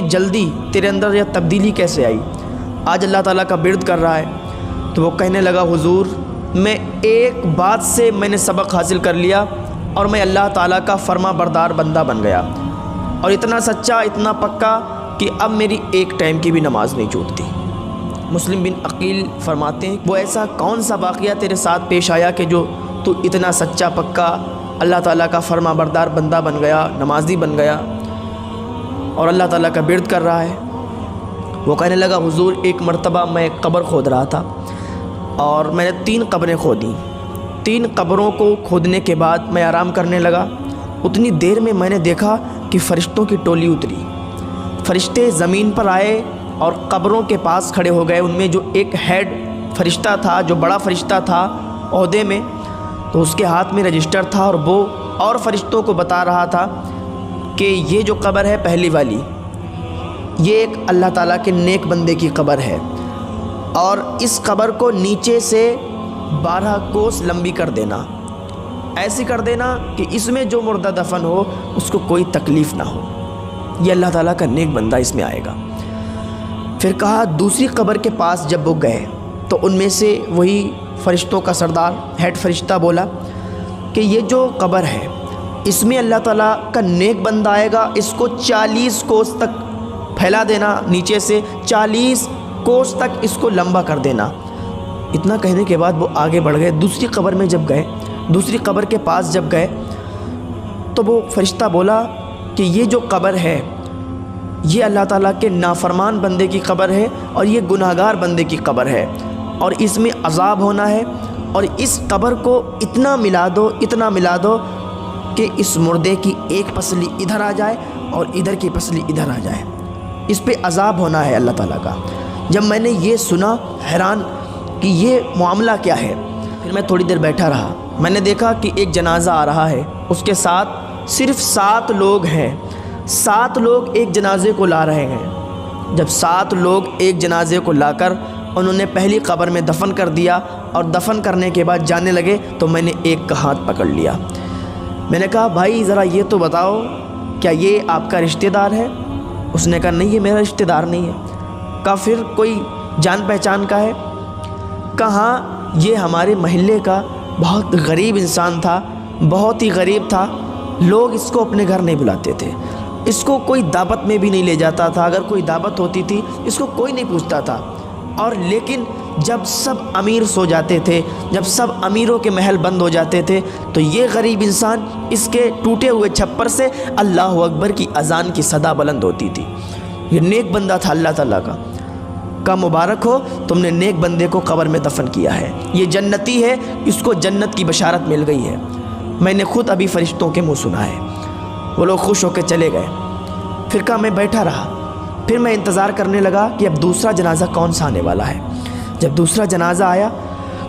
جلدی تیرے اندر یہ تبدیلی کیسے آئی؟ آج اللہ تعالیٰ کا ورد کر رہا ہے۔ تو وہ کہنے لگا حضور میں ایک بات سے میں نے سبق حاصل کر لیا اور میں اللہ تعالیٰ کا فرما بردار بندہ بن گیا، اور اتنا سچا اتنا پکا کہ اب میری ایک ٹائم کی بھی نماز نہیں چھوٹتی۔ مسلم بن عقیل فرماتے ہیں وہ ایسا کون سا واقعہ تیرے ساتھ پیش آیا کہ جو تو اتنا سچا پکا اللہ تعالیٰ کا فرما بردار بندہ بن گیا، نمازی بن گیا اور اللہ تعالیٰ کا ورد کر رہا ہے؟ وہ کہنے لگا حضور ایک مرتبہ میں قبر کھود رہا تھا اور میں نے 3 قبریں کھودیں۔ 3 قبروں کو کھودنے کے بعد میں آرام کرنے لگا۔ اتنی دیر میں میں نے دیکھا کہ فرشتوں کی ٹولی اتری۔ فرشتے زمین پر آئے اور قبروں کے پاس کھڑے ہو گئے۔ ان میں جو ایک ہیڈ فرشتہ تھا، جو بڑا فرشتہ تھا عہدے میں، تو اس کے ہاتھ میں رجسٹر تھا اور وہ اور فرشتوں کو بتا رہا تھا کہ یہ جو قبر ہے پہلی والی، یہ ایک اللہ تعالیٰ کے نیک بندے کی قبر ہے، اور اس قبر کو نیچے سے 12 کوس لمبی کر دینا، ایسی کر دینا کہ اس میں جو مردہ دفن ہو اس کو کوئی تکلیف نہ ہو۔ یہ اللہ تعالیٰ کا نیک بندہ اس میں آئے گا۔ پھر کہا دوسری قبر کے پاس جب وہ گئے تو ان میں سے وہی فرشتوں کا سردار ہیڈ فرشتہ بولا کہ یہ جو قبر ہے اس میں اللہ تعالیٰ کا نیک بندہ آئے گا، اس کو 40 کوس تک پھیلا دینا، نیچے سے 40 کوس تک اس کو لمبا کر دینا۔ اتنا کہنے کے بعد وہ آگے بڑھ گئے۔ دوسری قبر میں جب گئے، دوسری قبر کے پاس جب گئے تو وہ فرشتہ بولا کہ یہ جو قبر ہے یہ اللہ تعالیٰ کے نافرمان بندے کی قبر ہے اور یہ گناہگار بندے کی قبر ہے، اور اس میں عذاب ہونا ہے، اور اس قبر کو اتنا ملا دو، اتنا ملا دو کہ اس مردے کی ایک پسلی ادھر آ جائے اور ادھر کی پسلی ادھر آ جائے، اس پہ عذاب ہونا ہے اللہ تعالیٰ کا۔ جب میں نے یہ سنا حیران کہ یہ معاملہ کیا ہے، پھر میں تھوڑی دیر بیٹھا رہا۔ میں نے دیکھا کہ ایک جنازہ آ رہا ہے، اس کے ساتھ صرف 7 لوگ ہیں۔ 7 لوگ ایک جنازے کو لا رہے ہیں۔ جب 7 لوگ ایک جنازے کو لا کر انہوں نے پہلی قبر میں دفن کر دیا، اور دفن کرنے کے بعد جانے لگے تو میں نے ایک کا ہاتھ پکڑ لیا۔ میں نے کہا بھائی ذرا یہ تو بتاؤ کیا یہ آپ کا رشتہ دار ہے؟ اس نے کہا نہیں یہ میرا رشتہ دار نہیں ہے۔ کہا پھر کوئی جان پہچان کا ہے؟ کہا یہ ہمارے محلے کا بہت غریب انسان تھا، بہت ہی غریب تھا، لوگ اس کو اپنے گھر نہیں بلاتے تھے، اس کو کوئی دعوت میں بھی نہیں لے جاتا تھا، اگر کوئی دعوت ہوتی تھی اس کو کوئی نہیں پوچھتا تھا، اور لیکن جب سب امیر سو جاتے تھے، جب سب امیروں کے محل بند ہو جاتے تھے تو یہ غریب انسان اس کے ٹوٹے ہوئے چھپر سے اللہ اکبر کی اذان کی صدا بلند ہوتی تھی۔ یہ نیک بندہ تھا اللہ تعالیٰ کا۔ کا مبارک ہو تم نے نیک بندے کو قبر میں دفن کیا ہے، یہ جنتی ہے، اس کو جنت کی بشارت مل گئی ہے۔ میں نے خود ابھی فرشتوں کے منہ سنا ہے۔ وہ لوگ خوش ہو کے چلے گئے۔ پھر کہا میں بیٹھا رہا، پھر میں انتظار کرنے لگا کہ اب دوسرا جنازہ کون سا آنے والا ہے۔ جب دوسرا جنازہ آیا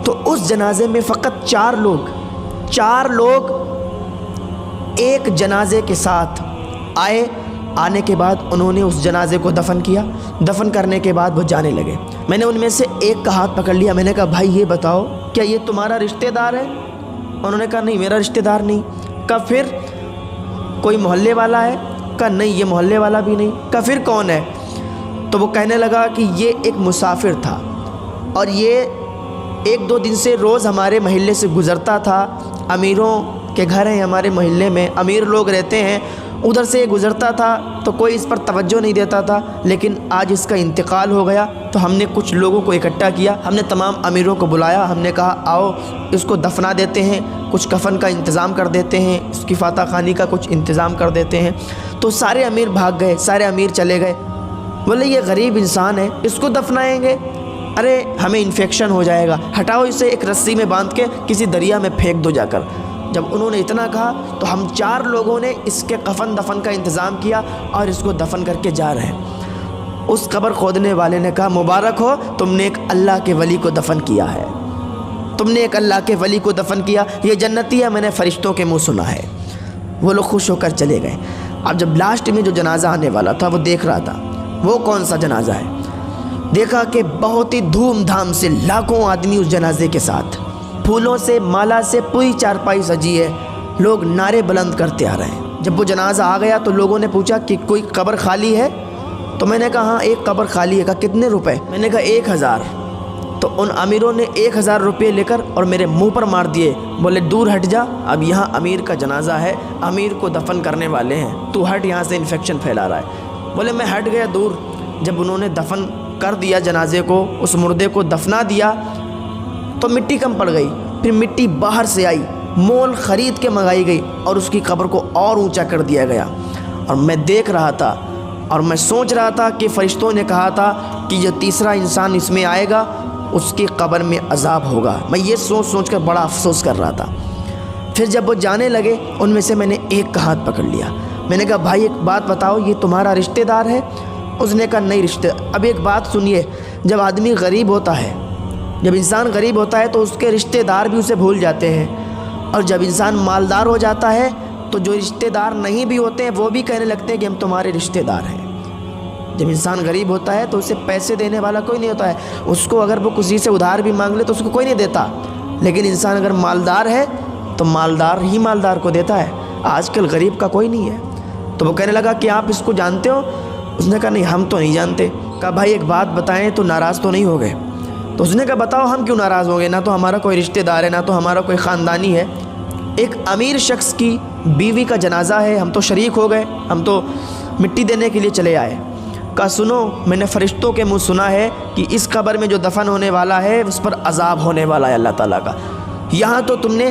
تو اس جنازے میں فقط 4 لوگ ایک جنازے کے ساتھ آئے۔ آنے کے بعد انہوں نے اس جنازے کو دفن کیا۔ دفن کرنے کے بعد وہ جانے لگے۔ میں نے ان میں سے ایک کا ہاتھ پکڑ لیا۔ میں نے کہا بھائی یہ بتاؤ کیا یہ تمہارا رشتہ دار ہے؟ انہوں نے کہا نہیں میرا رشتہ دار نہیں۔ کہا پھر کوئی محلے والا ہے؟ کہا نہیں یہ محلے والا بھی نہیں۔ کہا پھر کون ہے؟ تو وہ کہنے لگا کہ یہ ایک مسافر تھا، اور یہ 1-2 دن سے روز ہمارے محلے سے گزرتا تھا۔ امیروں کے گھر ہیں ہمارے محلے میں، امیر لوگ رہتے ہیں، ادھر سے یہ گزرتا تھا تو کوئی اس پر توجہ نہیں دیتا تھا، لیکن آج اس کا انتقال ہو گیا تو ہم نے کچھ لوگوں کو اکٹھا کیا، ہم نے تمام امیروں کو بلایا، ہم نے کہا آؤ اس کو دفنا دیتے ہیں، کچھ کفن کا انتظام کر دیتے ہیں، اس کی فاتح خوانی کا کچھ انتظام کر دیتے ہیں۔ تو سارے امیر بھاگ گئے، سارے امیر چلے گئے۔ بولے یہ غریب انسان ہے، اس کو دفنائیں گے؟ ارے ہمیں انفیکشن ہو جائے گا، ہٹاؤ اسے ایک رسی میں باندھ کے کسی دریا میں پھینک دو جا کر۔ جب انہوں نے اتنا کہا تو ہم 4 لوگوں نے اس کے کفن دفن کا انتظام کیا اور اس کو دفن کر کے جا رہے ہیں۔ اس قبر کھودنے والے نے کہا مبارک ہو تم نے ایک اللہ کے ولی کو دفن کیا ہے، تم نے ایک اللہ کے ولی کو دفن کیا، یہ جنتی ہے، میں نے فرشتوں کے منہ سنا ہے۔ وہ لوگ خوش ہو کر چلے گئے۔ اب جب لاسٹ میں جو جنازہ آنے والا تھا وہ دیکھ رہا تھا وہ کون سا جنازہ ہے۔ دیکھا کہ بہت ہی دھوم دھام سے لاکھوں آدمی اس جنازے کے ساتھ، پھولوں سے مالا سے پوری چارپائی سجی ہے، لوگ نعرے بلند کرتے آ رہے ہیں۔ جب وہ جنازہ آ گیا تو لوگوں نے پوچھا کہ کوئی قبر خالی ہے؟ تو میں نے کہا ہاں ایک قبر خالی ہے. کہا کتنے روپے؟ میں نے کہا 1000. تو ان امیروں نے 1000 روپے لے کر اور میرے منہ پر مار دیے. بولے دور ہٹ جا، اب یہاں امیر کا جنازہ ہے، امیر کو دفن کرنے والے ہیں، تو ہٹ یہاں سے، انفیکشن پھیلا رہا ہے. بولے میں ہٹ گیا دور. جب انہوں نے دفن کر دیا جنازے کو، اس مردے کو دفنا دیا تو مٹی کم پڑ گئی. پھر مٹی باہر سے آئی، مول خرید کے منگائی گئی اور اس کی قبر کو اور اونچا کر دیا گیا. اور میں دیکھ رہا تھا اور میں سوچ رہا تھا کہ فرشتوں نے کہا تھا کہ جو تیسرا انسان اس میں آئے گا اس کی قبر میں عذاب ہوگا. میں یہ سوچ کر بڑا افسوس کر رہا تھا. پھر جب وہ جانے لگے، ان میں سے میں نے ایک کا ہاتھ پکڑ لیا. میں نے کہا بھائی ایک بات بتاؤ، یہ تمہارا رشتہ دار ہے؟ اس نے کہا نہیں رشتہ. اب ایک بات سنیے، جب آدمی غریب ہوتا ہے، جب انسان غریب ہوتا ہے تو اس کے رشتہ دار بھی اسے بھول جاتے ہیں، اور جب انسان مالدار ہو جاتا ہے تو جو رشتہ دار نہیں بھی ہوتے ہیں وہ بھی کہنے لگتے ہیں کہ ہم تمہارے رشتہ دار ہیں. جب انسان غریب ہوتا ہے تو اسے پیسے دینے والا کوئی نہیں ہوتا ہے. اس کو اگر وہ کسی سے ادھار بھی مانگ لے تو اس کو کوئی نہیں دیتا. لیکن انسان اگر مالدار ہے تو مالدار ہی مالدار کو دیتا ہے. آج کل غریب کا کوئی نہیں ہے. تو وہ کہنے لگا کہ آپ اس کو جانتے ہو؟ اس نے کہا نہیں ہم تو نہیں جانتے. کہا بھائی ایک بات بتائیں تو ناراض تو نہیں ہو گئے؟ تو اس نے کہا بتاؤ ہم کیوں ناراض ہوں گے، نہ تو ہمارا کوئی رشتہ دار ہے، نہ تو ہمارا کوئی خاندانی ہے. ایک امیر شخص کی بیوی کا جنازہ ہے، ہم تو شریک ہو گئے، ہم تو مٹی دینے کے لیے چلے آئے. کہا سنو، میں نے فرشتوں کے منہ سنا ہے کہ اس قبر میں جو دفن ہونے والا ہے اس پر عذاب ہونے والا ہے اللہ تعالیٰ کا. یہاں تو تم نے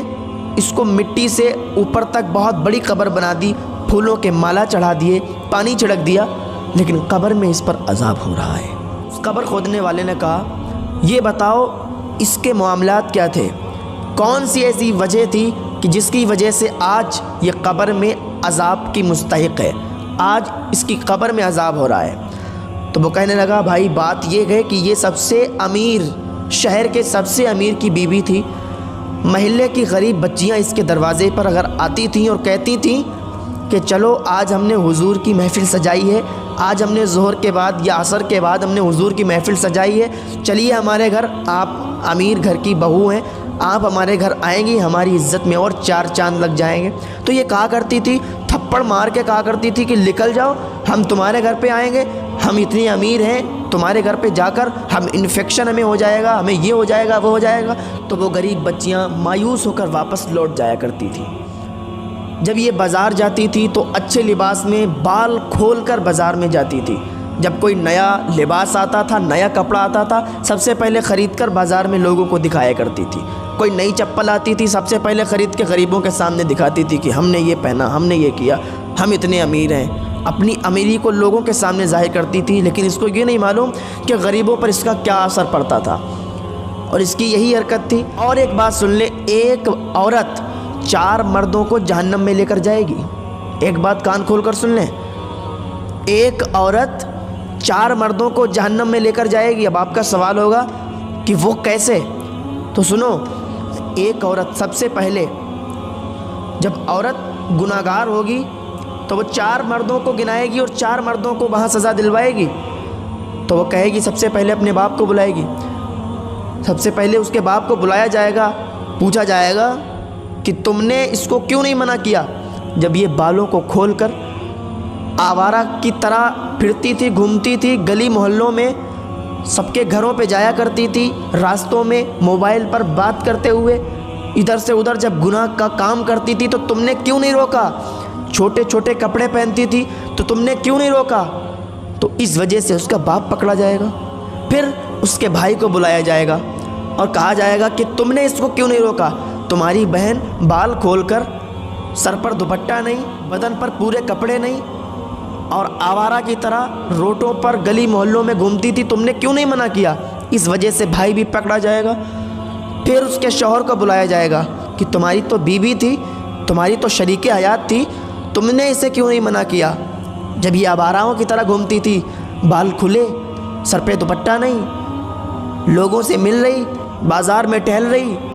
اس کو مٹی سے اوپر تک بہت بڑی قبر بنا دی، پھولوں کے مالا چڑھا دیے، پانی چھڑک دیا، لیکن قبر میں اس پر عذاب ہو رہا ہے. اس قبر کھودنے والے نے کہا یہ بتاؤ اس کے معاملات کیا تھے، کون سی ایسی وجہ تھی کہ جس کی وجہ سے آج یہ قبر میں عذاب کی مستحق ہے، آج اس کی قبر میں عذاب ہو رہا ہے. تو وہ کہنے لگا بھائی بات یہ ہے کہ یہ سب سے امیر، شہر کے سب سے امیر کی بیوی تھی. محلے کی غریب بچیاں اس کے دروازے پر اگر آتی تھیں اور کہتی تھیں کہ چلو آج ہم نے حضور کی محفل سجائی ہے، آج ہم نے ظہر کے بعد یا عصر کے بعد ہم نے حضور کی محفل سجائی ہے، چلیے ہمارے گھر، آپ امیر گھر کی بہو ہیں، آپ ہمارے گھر آئیں گی، ہماری عزت میں اور 4 چاند لگ جائیں گے. تو یہ کہا کرتی تھی، تھپڑ مار کے کہا کرتی تھی کہ نکل جاؤ، ہم تمہارے گھر پہ آئیں گے، ہم اتنے امیر ہیں، تمہارے گھر پہ جا کر ہم انفیکشن ہمیں ہو جائے گا، ہمیں یہ ہو جائے گا، وہ ہو جائے گا. تو وہ غریب بچیاں مایوس ہو کر واپس لوٹ جایا کرتی تھی. جب یہ بازار جاتی تھی تو اچھے لباس میں بال کھول کر بازار میں جاتی تھی. جب کوئی نیا لباس آتا تھا، نیا کپڑا آتا تھا، سب سے پہلے خرید کر بازار میں لوگوں کو دکھایا کرتی تھی. کوئی نئی چپل آتی تھی، سب سے پہلے خرید کے غریبوں کے سامنے دکھاتی تھی کہ ہم نے یہ پہنا، ہم نے یہ کیا، ہم اتنے امیر ہیں. اپنی امیری کو لوگوں کے سامنے ظاہر کرتی تھی، لیکن اس کو یہ نہیں معلوم کہ غریبوں پر اس کا کیا اثر پڑتا تھا، اور اس کی یہی حرکت تھی. اور ایک بات سن لیں، ایک عورت 4 مردوں کو جہنم میں لے کر جائے گی. ایک بات کان کھول کر سن لیں، ایک عورت 4 مردوں کو جہنم میں لے کر جائے گی. اب آپ کا سوال ہوگا کہ وہ کیسے؟ تو سنو، ایک عورت سب سے پہلے جب عورت گناہگار ہوگی تو وہ 4 مردوں کو گنائے گی اور 4 مردوں کو وہاں سزا دلوائے گی. تو وہ کہے گی، سب سے پہلے اپنے باپ کو بلائے گی، سب سے پہلے اس کے باپ کو بلایا جائے گا، پوچھا جائے گا کہ تم نے اس کو کیوں نہیں منع کیا. جب یہ بالوں کو کھول کر آوارہ کی طرح پھرتی تھی، گھومتی تھی، گلی محلوں میں سب کے گھروں پہ جایا کرتی تھی، راستوں میں موبائل پر بات کرتے ہوئے ادھر سے ادھر جب گناہ کا کام کرتی تھی تو تم نے کیوں نہیں روکا. چھوٹے چھوٹے کپڑے پہنتی تھی تو تم نے کیوں نہیں روکا. تو اس وجہ سے اس کا باپ پکڑا جائے گا. پھر اس کے بھائی کو بلایا جائے گا اور کہا جائے گا کہ تم نے اس کو کیوں نہیں روکا. تمہاری بہن بال کھول کر، سر پر دوپٹہ نہیں، بدن پر پورے کپڑے نہیں، اور آوارہ کی طرح روڈوں پر گلی محلوں میں گھومتی تھی، تم نے کیوں نہیں منع کیا. اس وجہ سے بھائی بھی پکڑا جائے گا. پھر اس کے شوہر کو بلایا جائے گا کہ تمہاری تو بیوی تھی، تمہاری تو شریک حیات تھی، تم نے اسے کیوں نہیں منع کیا. جب یہ آواراؤں کی طرح گھومتی تھی، بال کھلے، سر پہ دوپٹہ نہیں، لوگوں سے مل رہی، بازار میں ٹہل رہی،